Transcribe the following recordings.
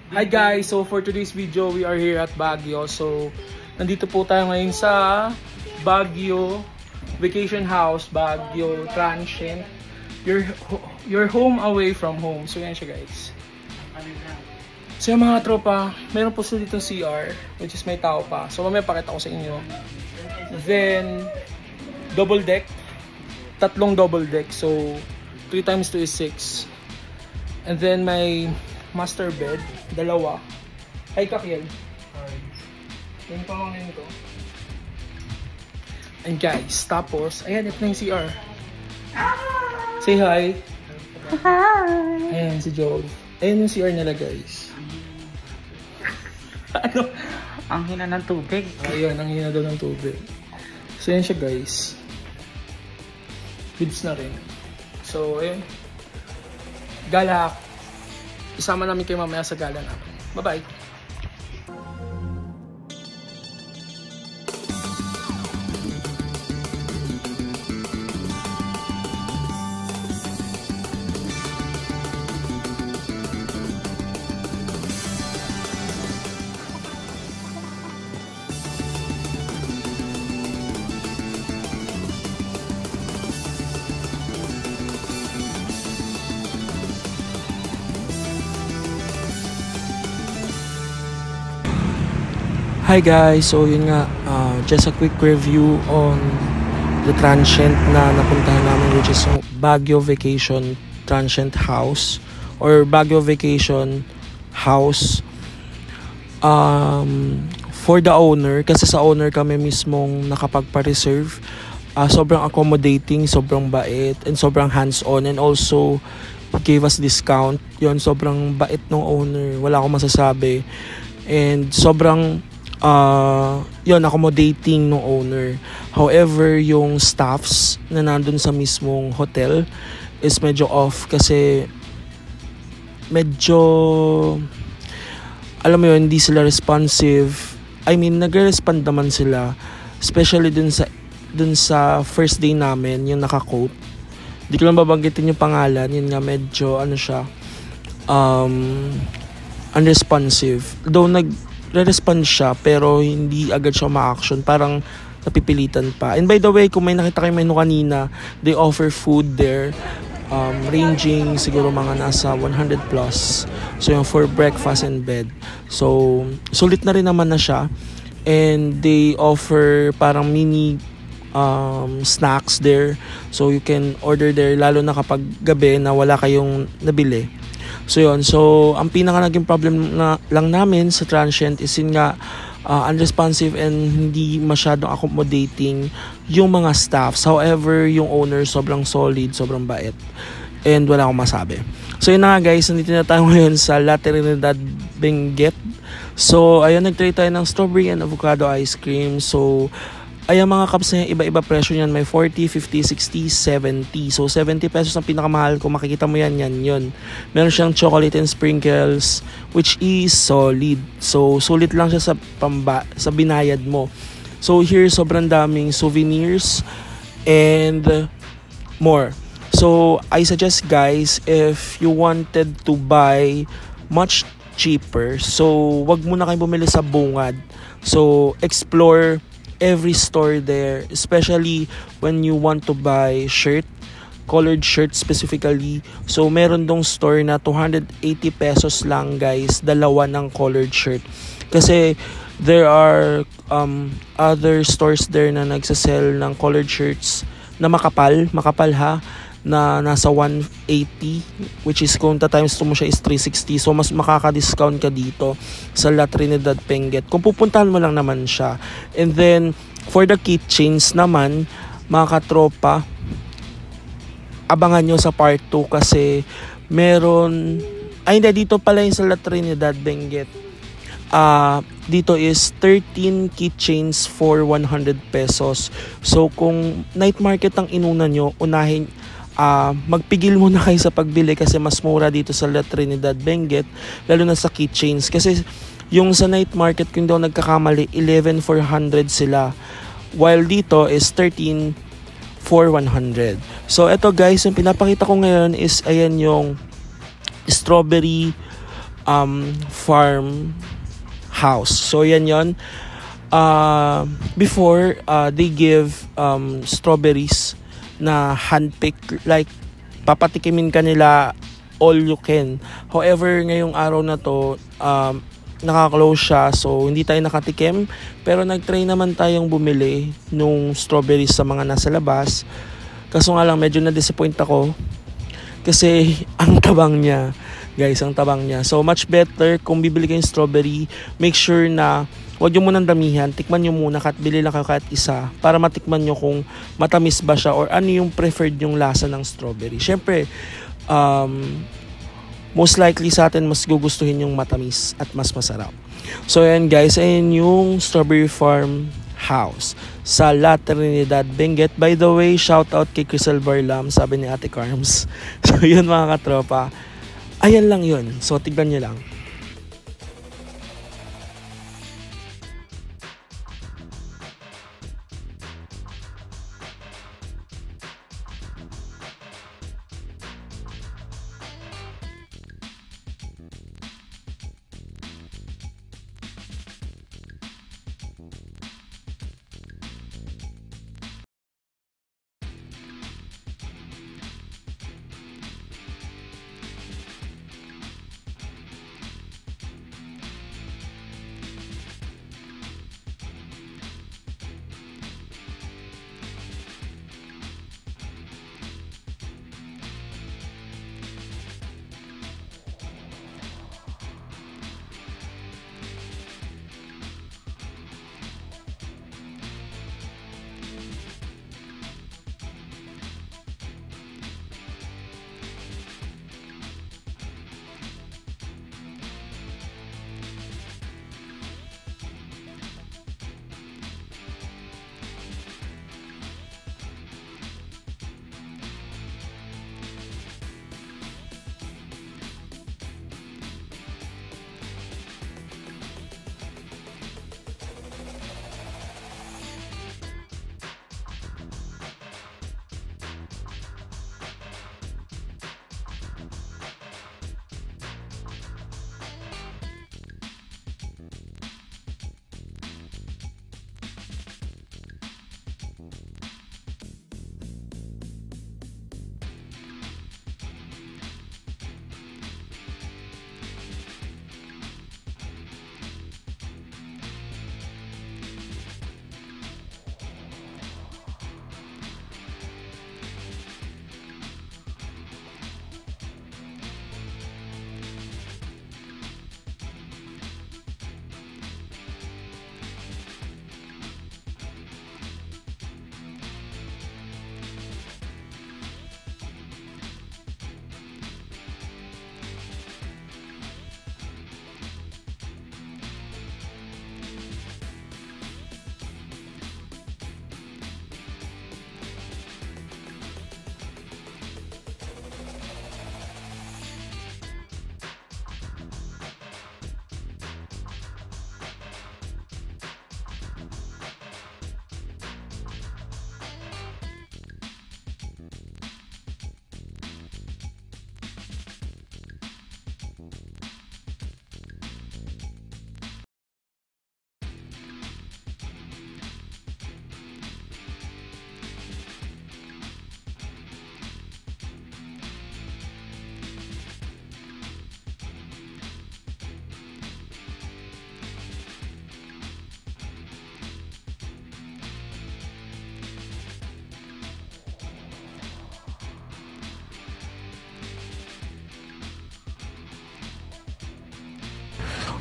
Hi guys, so for today's video, we are here at Baguio. So, nandito po tayo ngayon sa Baguio Vacation House, Baguio Transient. Your home away from home. So, yan siya guys. So, yung mga tropa, meron po sila dito CR, which is may tao pa. So, mamaya pakita ko sa inyo. Then, double deck. Tatlong double deck. So, 3 times 2 is 6. And then, may master bed, dalawa. Hi, Kakiel. Hi. Yung pamangin ko. And guys, tapos, ayan, ito na yung CR. Say hi. Hi. Ayan, si Joel. Ayan yung CR nila, guys. Ano? Ang hina ng tubig. Ayun, ang hina daw ng tubig. So, ayan siya, guys. Bids na rin. So, ayan. Gala. Isama namin kayo mamaya sa gala namin. Bye-bye! Hi guys, so yun nga, just a quick review on the transient na napuntahan namin, which is yung Baguio Vacation Transient House or Baguio Vacation House. For the owner, kasi sa owner kami mismong nakapagpa-reserve, sobrang accommodating, sobrang bait, and sobrang hands-on, and also gave us discount. Yun, sobrang bait ng owner, wala akong masasabi, and sobrang yun, accommodating ng owner. However, yung staffs na nandun sa mismong hotel is medyo off kasi medyo, alam mo yun, hindi sila responsive. I mean, nagre-respond naman sila, especially dun sa first day namin, yung naka-coat. Di ko lang babanggitin yung pangalan, yun nga, medyo ano siya, unresponsive. Though re-respond siya pero hindi agad siya ma-action, parang napipilitan pa. And by the way, kung may nakita kayo menu kanina, they offer food there, ranging siguro mga nasa 100 plus. So yung for breakfast and bed. So sulit na rin naman na siya, and they offer parang mini snacks there, so you can order there, lalo na kapag gabi na wala kayong nabili. So yun, so ang pinaka naging problem na lang namin sa transient is yun nga, unresponsive and hindi masyadong accommodating yung mga staffs. However, yung owner sobrang solid, sobrang bait, and wala akong masabi. So yun na nga guys, nandito na tayo ngayon sa La Trinidad Benguet. So ayun, nag-try tayo ng strawberry and avocado ice cream. So ayan mga cups na iba-iba presyo niyan, may 40, 50, 60, 70. So 70 pesos ang pinakamahal, kung makikita mo yan, yun. Meron siyang chocolate and sprinkles, which is solid. So sulit lang siya sa binayad mo. So here, sobrang daming souvenirs and more. So I suggest guys, if you wanted to buy much cheaper, so wag muna kayo bumili sa bungad. So explore every store there, especially when you want to buy colored shirt specifically. So meron dong store na 280 pesos lang guys, dalawa ng colored shirt. Kasi there are other stores there na nagsasell ng colored shirts na makapal ha, na nasa 180, which is kung times 2 mo siya is 360. So mas makaka-discount ka dito sa La Trinidad Benguet kung pupuntahan mo lang naman siya. And then for the keychains naman, mga katropa, abangan nyo sa part 2 kasi meron, hindi, dito pala yung sa La Trinidad Benguet. Dito is 13 keychains for 100 pesos. So kung night market ang inuna nyo, magpigil muna kayo sa pagbili kasi mas mura dito sa La Trinidad Benguet, lalo na sa keychains. Kasi yung sa night market, kung daw nagkakamali, 11,400 sila, while dito is 13 for 100. So eto guys, yung pinapakita ko ngayon is ayan yung strawberry farm house. So yan yon. Before, they give strawberries na handpick, like papatikimin ka nila all you can. However, ngayong araw na to, naka-close siya, so hindi tayo nakatikim, pero nag-try naman tayong bumili nung strawberries sa mga nasa labas. Kaso nga lang, medyo na-disappoint ako kasi ang tabang niya, guys, ang tabang niya. So much better kung bibili kayong strawberry, make sure na huwag nyo munang damihan, tikman nyo muna, kahit bili lang kayo kahit isa, para matikman nyo kung matamis ba siya or ano yung preferred yung lasa ng strawberry. Syempre, most likely sa atin mas gugustuhin yung matamis at mas masarap. So yan guys, ayun yung Strawberry Farm House sa La Trinidad, Benguet. By the way, shout out kay Crisel Barlam, sabi ni Ate Carms. So yun mga katropa, ayan lang yun. So tignan nyo lang.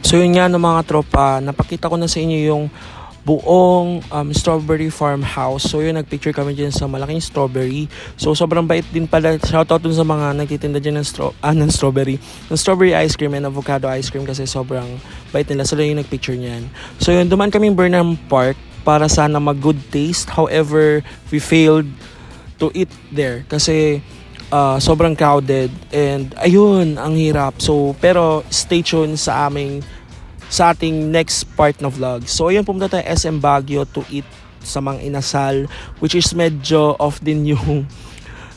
So yun nga no mga tropa, napakita ko na sa inyo yung buong strawberry farmhouse. So yun, nagpicture kami dyan sa malaking strawberry. So sobrang bait din pala. Shoutout dun sa mga nagtitinda dyan ng strawberry ice cream and avocado ice cream kasi sobrang bait nila. Sila yung nagpicture niyan. So yun, dumaan kaming Burnham Park para sana mag good taste. However, we failed to eat there kasi sobrang crowded and ayun, ang hirap. So pero stay tuned sa ating next part na vlog. So ayun, pumunta tayo SM Baguio to eat sa Mang Inasal, which is medyo off din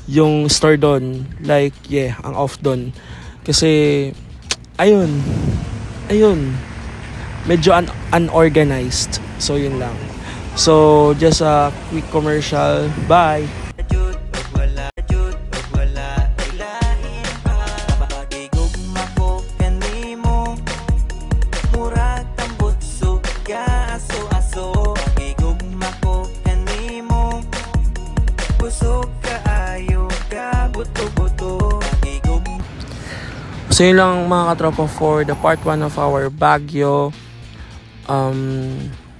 yung store doon. Like ang off doon kasi ayun, medyo unorganized. So yun lang. So just a quick commercial. Bye. So yun lang mga katropa for the part 1 of our Baguio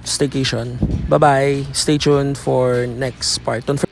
staycation. Bye-bye. Stay tuned for next part. Don't forget